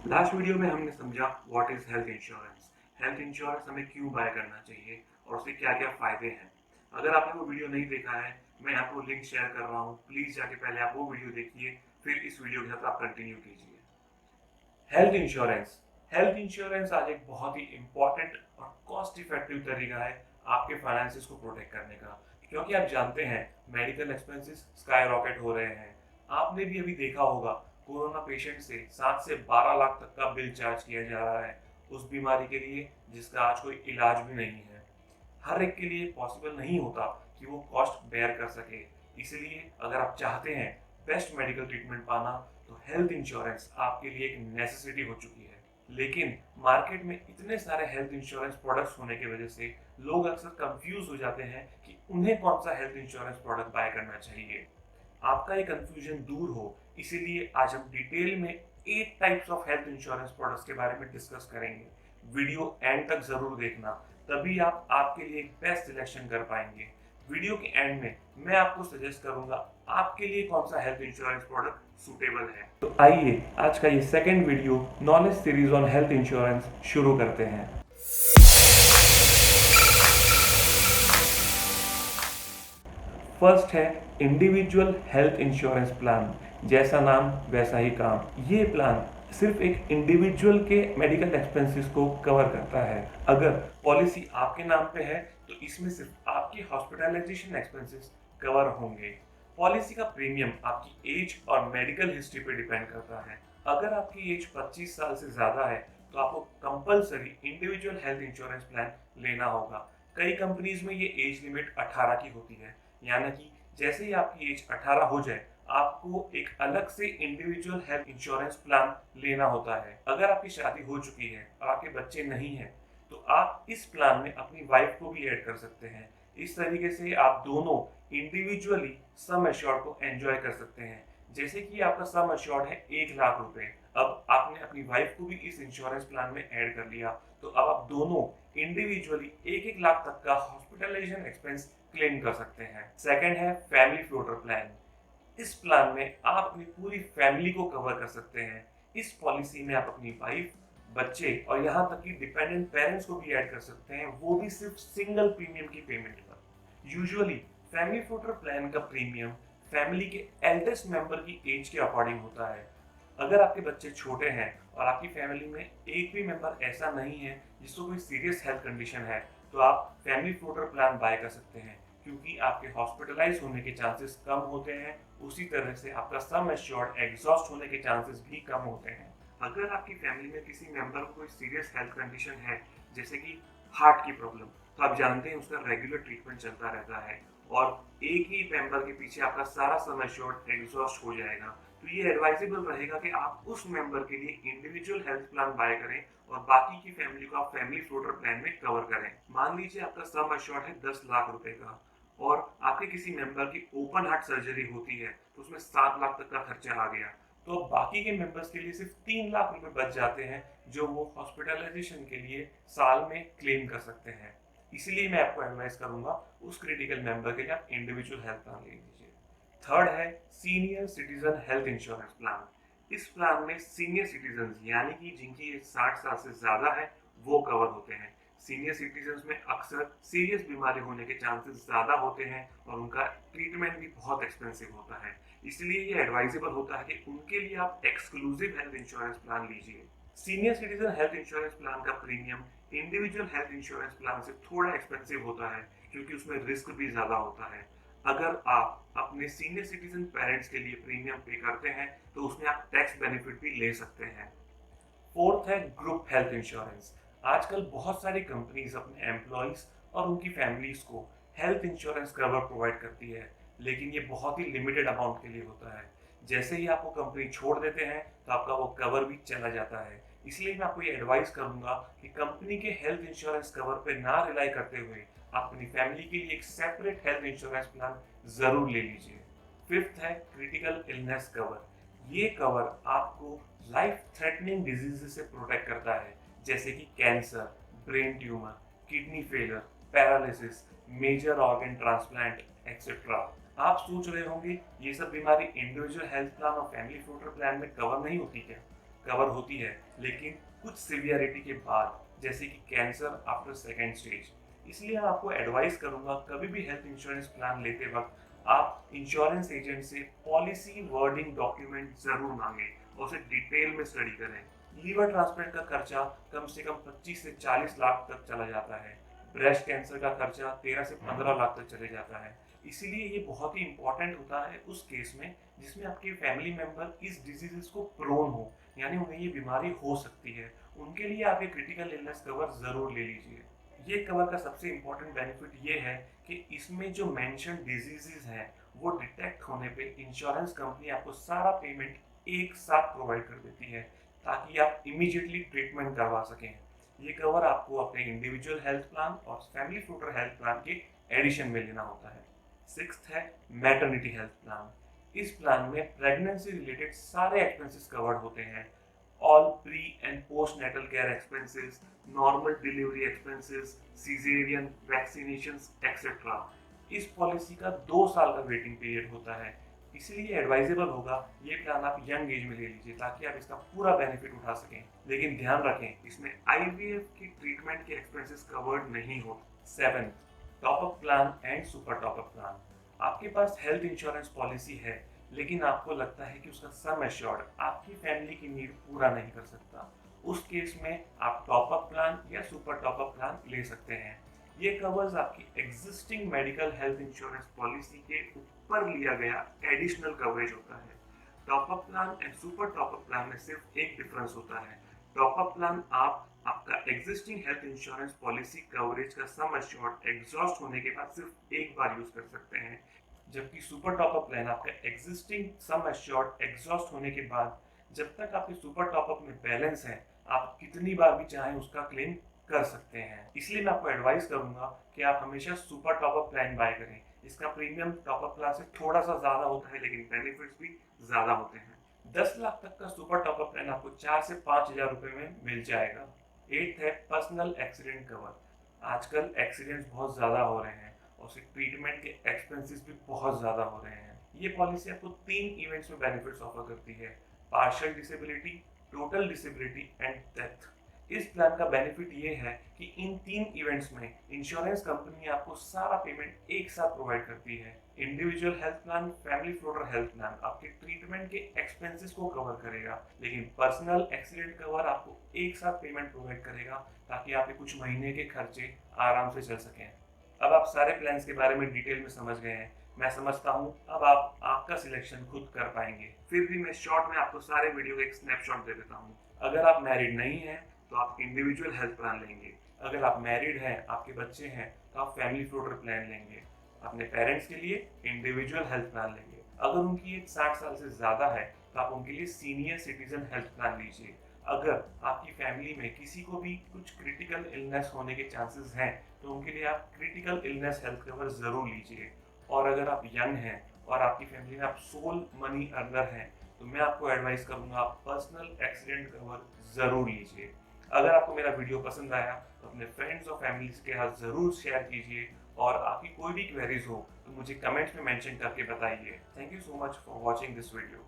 Last video में हमने समझा what is health insurance. Health insurance हमें क्यों बाय करना चाहिए और उसके क्या क्या फायदे हैं। अगर आपने वो वीडियो नहीं देखा है, मैं आपको लिंक शेयर कर रहा हूँ, प्लीज जाके पहले आप वो वीडियो देखिए, फिर इस वीडियो के साथ आप कंटिन्यू कीजिए। Health insurance. हेल्थ इंश्योरेंस आज एक बहुत ही इंपॉर्टेंट और कॉस्ट इफेक्टिव तरीका है आपके फाइनेंसिस को प्रोटेक्ट करने का, क्योंकि आप जानते हैं मेडिकल एक्सपेंसेस स्काई रॉकेट हो रहे हैं। आपने भी अभी देखा होगा, कोरोना पेशेंट से 7 से 12 लाख तक का बिल चार्ज किया जा रहा है उस बीमारी के लिए जिसका आज कोई इलाज भी नहीं है। हर एक के लिए पॉसिबल नहीं होता कि वो कॉस्ट बेयर कर सके। इसलिए अगर आप चाहते हैं बेस्ट मेडिकल ट्रीटमेंट पाना, तो हेल्थ इंश्योरेंस आपके लिए एक नेसेसिटी हो चुकी है। लेकिन मार्केट में इतने सारे हेल्थ इंश्योरेंस प्रोडक्ट्स होने की वजह से लोग अक्सर कंफ्यूज हो जाते हैं कि उन्हें कौन सा हेल्थ इंश्योरेंस प्रोडक्ट बाय करना चाहिए। आपका ये कंफ्यूजन दूर हो, इसीलिए आज हम डिटेल में 8 types of health insurance products के बारे में डिस्कस करेंगे। वीडियो एंड तक जरूर देखना, तभी आप आपके लिए एक बेस्ट सिलेक्शन कर पाएंगे। वीडियो के एंड में मैं आपको सजेस्ट करूंगा आपके लिए कौन सा हेल्थ इंश्योरेंस प्रोडक्ट सुटेबल है। तो आइए आज का ये second video knowledge series on health insurance शुरू करते हैं। फर्स्ट है इंडिविजुअल हेल्थ इंश्योरेंस प्लान। जैसा नाम वैसा ही काम। ये प्लान सिर्फ एक इंडिविजुअल के मेडिकल एक्सपेंसेस को कवर करता है। अगर पॉलिसी आपके नाम पे है तो इसमें सिर्फ आपके हॉस्पिटलाइजेशन एक्सपेंसेस कवर होंगे। पॉलिसी का प्रीमियम आपकी एज और मेडिकल हिस्ट्री पे डिपेंड करता है। अगर आपकी एज 25 साल से ज्यादा है तो आपको compulsory individual health insurance plan लेना होगा। कई कंपनीज में ये एज लिमिट 18 की होती है, यानी कि जैसे ही आपकी एज 18 हो जाए आपको एक अलग से इंडिविजुअल हेल्थ इंश्योरेंस प्लान लेना होता है। अगर आपकी शादी हो चुकी है और आपके बच्चे नहीं हैं तो आप इस प्लान में अपनी वाइफ को भी ऐड कर सकते हैं। इस तरीके से आप दोनों इंडिविजुअली सम एश्योर्ड को एंजॉय कर सकते हैं। जैसे कि आपका सम एश्योर्ड है 1 लाख रुपए, अब आपने अपनी वाइफ को भी इस इंश्योरेंस प्लान में ऐड कर लिया, तो अब आप दोनों इंडिविजुअली 1-1 लाख तक का हॉस्पिटलाइजेशन एक्सपेंस क्लेम कर सकते हैं। सेकंड है फैमिली फ्लोटर प्लान। इस प्लान में आप अपनी पूरी फैमिली को कवर कर सकते हैं। इस पॉलिसी में आप अपनी वाइफ, बच्चे और यहाँ तक कि डिपेंडेंट पेरेंट्स को भी ऐड कर सकते हैं, वो भी सिर्फ सिंगल प्रीमियम की पेमेंट पर। यूजुअली फैमिली फ्लोटर प्लान का प्रीमियम फैमिली के एल्डेस्ट मेंबर की एज के अकॉर्डिंग होता है। अगर आपके बच्चे छोटे हैं और आपकी फैमिली में एक भी मेंबर ऐसा नहीं है जिसको कोई सीरियस हेल्थ कंडीशन है, तो आप फैमिली फ्लोटर प्लान बाय कर सकते हैं, क्योंकि आपके हॉस्पिटलाइज होने के चांसेस कम होते हैं। उसी तरह से आपका सम एश्योर्ड एग्जॉस्ट होने के चांसेस भी कम होते हैं। अगर आपकी फैमिली में किसी मेंबर को कोई सीरियस हेल्थ कंडीशन है, जैसे कि हार्ट की प्रॉब्लम, तो आप जानते हैं उसका रेगुलर ट्रीटमेंट चलता रहता है और एक ही मेंबर के पीछे आपका सारा सम एश्योर्ड एग्जॉस्ट हो जाएगा। तो ये एडवाइजेबल रहेगा कि आप उस मेंबर के लिए इंडिविजुअल हेल्थ प्लान बाय करें और बाकी की फैमिली को आप फैमिली फ्लोटर प्लान में कवर करें। मान लीजिए आपका सम एश्योर्ड है 10 लाख रुपए का और आपके किसी मेंबर की ओपन हार्ट सर्जरी होती है तो उसमें 7 लाख तक का खर्चा आ गया, तो अब बाकी के मेंबर्स के लिए सिर्फ 3 लाख रुपए बच जाते हैं जो वो हॉस्पिटलाइजेशन के लिए साल में क्लेम कर सकते हैं। इसीलिए मैं आपको एडवाइस करूंगा उस क्रिटिकल मेंबर के लिए आप इंडिविजुअल हेल्थ प्लान ले लीजिए। थर्ड है senior citizen health insurance plan. इस प्लान में सीनियर सिटीजन यानी कि जिनकी एज 60 साल से ज्यादा है वो कवर होते हैं। सीनियर सिटीजन में अक्सर सीरियस बीमारी होने के चांसेस ज्यादा होते हैं और उनका ट्रीटमेंट भी बहुत एक्सपेंसिव होता है। इसलिए ये एडवाइजेबल होता है कि उनके लिए आप एक्सक्लूसिव हेल्थ इंश्योरेंस प्लान लीजिए। Senior citizen health insurance plan का premium individual health insurance plan से थोड़ा एक्सपेंसिव होता है, क्योंकि उसमें रिस्क भी ज्यादा होता है। अगर आप अपने सीनियर सिटीजन पेरेंट्स के लिए प्रीमियम पे करते हैं तो उसमें आप टैक्स बेनिफिट भी ले सकते हैं। फोर्थ है ग्रुप हेल्थ इंश्योरेंस। आजकल बहुत सारी कंपनीज अपने एम्प्लॉइज और उनकी फैमिलीज को हेल्थ इंश्योरेंस कवर प्रोवाइड करती है, लेकिन ये बहुत ही लिमिटेड अमाउंट के लिए होता है। जैसे ही आप वो कंपनी छोड़ देते हैं तो आपका वो कवर भी चला जाता है। इसलिए मैं आपको ये एडवाइस करूंगा कि कंपनी के हेल्थ इंश्योरेंस कवर पे ना रिलाई करते हुए आप अपनी फैमिली के लिए एक सेपरेट हेल्थ इंश्योरेंस प्लान जरूर ले लीजिए। फिफ्थ है क्रिटिकल इलनेस कवर। ये कवर आपको लाइफ थ्रेटनिंग डिजीज से प्रोटेक्ट करता है, जैसे कि cancer, brain tumour, kidney failure, paralysis, major organ transplant etcetera. आप सोच रहे होंगे ये सब बीमारी इंडिविजुअल हेल्थ प्लान और फैमिली फ्लोटर प्लान में कवर नहीं होती क्या? कवर होती है, लेकिन कुछ सीवियरिटी के बाद, जैसे कि कैंसर आफ्टर सेकेंड स्टेज। इसलिए आपको एडवाइस करूंगा, कभी भी हेल्थ इंश्योरेंस प्लान लेते वक्त आप इंश्योरेंस एजेंट से पॉलिसी वर्डिंग डॉक्यूमेंट जरूर मांगे और उसे डिटेल में स्टडी करें। लीवर ट्रांसप्लांट का खर्चा कम से कम 25 से 40 लाख तक चला जाता है। ब्रेस्ट कैंसर का खर्चा 13 से 15 लाख तक चले जाता है। इसीलिए ये बहुत ही इंपॉर्टेंट होता है उस केस में जिसमें आपके फैमिली मेंबर इस डिजीजेस को प्रोन हो, यानी उन्हें ये बीमारी हो सकती है। उनके लिए आप ये क्रिटिकल इलनेस कवर जरूर ले लीजिए। ये कवर का सबसे इम्पोर्टेंट बेनिफिट ये है कि इसमें जो मेंशन डिजीजेस हैं वो डिटेक्ट होने पे इंश्योरेंस कंपनी आपको सारा पेमेंट एक साथ प्रोवाइड कर देती है, ताकि आप इमीडिएटली ट्रीटमेंट करवा सकें। ये कवर आपको अपने इंडिविजुअल हेल्थ प्लान और फैमिली फ्रूटर हेल्थ प्लान के एडिशन में लेना होता है। सिक्स्थ है मैटरनिटी हेल्थ प्लान। इस प्लान में प्रेगनेंसी रिलेटेड सारे एक्सपेंसेस कवर्ड होते हैं। All pre and post natal care expenses, normal delivery expenses, caesarean, vaccinations etcetera. इस पॉलिसी का 2 साल का वेटिंग पीरियड होता है, इसलिए एडवाइजेबल होगा ये प्लान आप यंग एज में ले लीजिए ताकि आप इसका पूरा बेनिफिट उठा सकें। लेकिन ध्यान रखें, इसमें आईवीएफ की ट्रीटमेंट के एक्सपेंसेस कवर्ड नहीं होते। 7 top up plan and super top up plan. आपके पास हेल्थ इंश्योरेंस पॉलिसी है, लेकिन आपको लगता है कि उसका सम एश्योर्ड आपकी फैमिली की नीड पूरा नहीं कर सकता। उस केस में आप टॉपअप प्लान या सुपर टॉपअप प्लान ले सकते हैं। ये कवर्स आपकी existing medical health insurance policy के ऊपर लिया गया एडिशनल कवरेज होता है। Top up plan and super top up plan में सिर्फ एक डिफरेंस होता है। टॉपअप प्लान आपका existing health insurance policy coverage का सम एश्योर्ड एग्जॉस्ट होने के बाद सिर्फ एक बार यूज कर सकते हैं, जबकि सुपर टॉपअप प्लान आपका एग्जिस्टिंग सम एश्योर्ड एग्जॉस्ट होने के बाद जब तक आपके सुपर टॉपअप में बैलेंस है, आप कितनी बार भी चाहें उसका क्लेम कर सकते हैं। इसलिए मैं आपको एडवाइस करूंगा कि आप हमेशा सुपर टॉपअप प्लान बाय करें। इसका प्रीमियम टॉपअप प्लान से थोड़ा सा ज्यादा होता है, लेकिन बेनिफिट्स भी ज्यादा होते हैं। 10 लाख तक का सुपर टॉपअप प्लान आपको 4 से 5 हजार रुपए में मिल जाएगा। 8 है पर्सनल एक्सीडेंट कवर। आजकल एक्सीडेंट्स बहुत ज्यादा हो रहे हैं और उसके ट्रीटमेंट के एक्सपेंसेस भी बहुत ज्यादा हो रहे हैं। ये पॉलिसी आपको 3 इवेंट्स में बेनिफिट्स ऑफर करती है: partial disability, total disability and death. इस प्लान का बेनिफिट ये है कि इन 3 इवेंट्स में इंश्योरेंस कंपनी आपको सारा पेमेंट एक साथ प्रोवाइड करती है। Individual health plan, family floater health plan आपके ट्रीटमेंट के एक्सपेंसेस को कवर करेगा, लेकिन पर्सनल एक्सीडेंट कवर आपको एक साथ पेमेंट प्रोवाइड करेगा ताकि आपके कुछ महीने के खर्चे आराम से चल सकें। अब आप सारे प्लान्स के बारे में डिटेल में समझ गए हैं। मैं समझता हूँ अब आप आपका सिलेक्शन खुद कर पाएंगे। फिर भी मैं शॉर्ट में आपको सारे वीडियो का एक स्नैपशॉट दे देता हूँ। अगर आप मैरिड नहीं हैं तो आप इंडिविजुअल हेल्थ प्लान लेंगे। अगर आप मैरिड हैं, आपके बच्चे हैं, तो आप फैमिली फ्लोटर प्लान लेंगे। अपने पेरेंट्स के लिए इंडिविजुअल हेल्थ प्लान लेंगे। अगर उनकी एज 60 साल से ज़्यादा है तो आप उनके लिए सीनियर सिटीजन हेल्थ प्लान लीजिए। अगर आपकी फैमिली में किसी को भी कुछ क्रिटिकल इलनेस होने के चांसेस हैं तो उनके लिए आप क्रिटिकल इलनेस हेल्थ कवर ज़रूर लीजिए। और अगर आप यंग हैं और आपकी फैमिली में आप सोल मनी अर्नर हैं तो मैं आपको एडवाइस करूंगा आप पर्सनल एक्सीडेंट कवर ज़रूर लीजिए। अगर आपको मेरा वीडियो पसंद आया तो अपने फ्रेंड्स और फैमिलीज के साथ ज़रूर शेयर कीजिए, और आपकी कोई भी क्वेरीज हो तो मुझे कमेंट्स में मेंशन करके बताइए। Thank you so much for watching this video.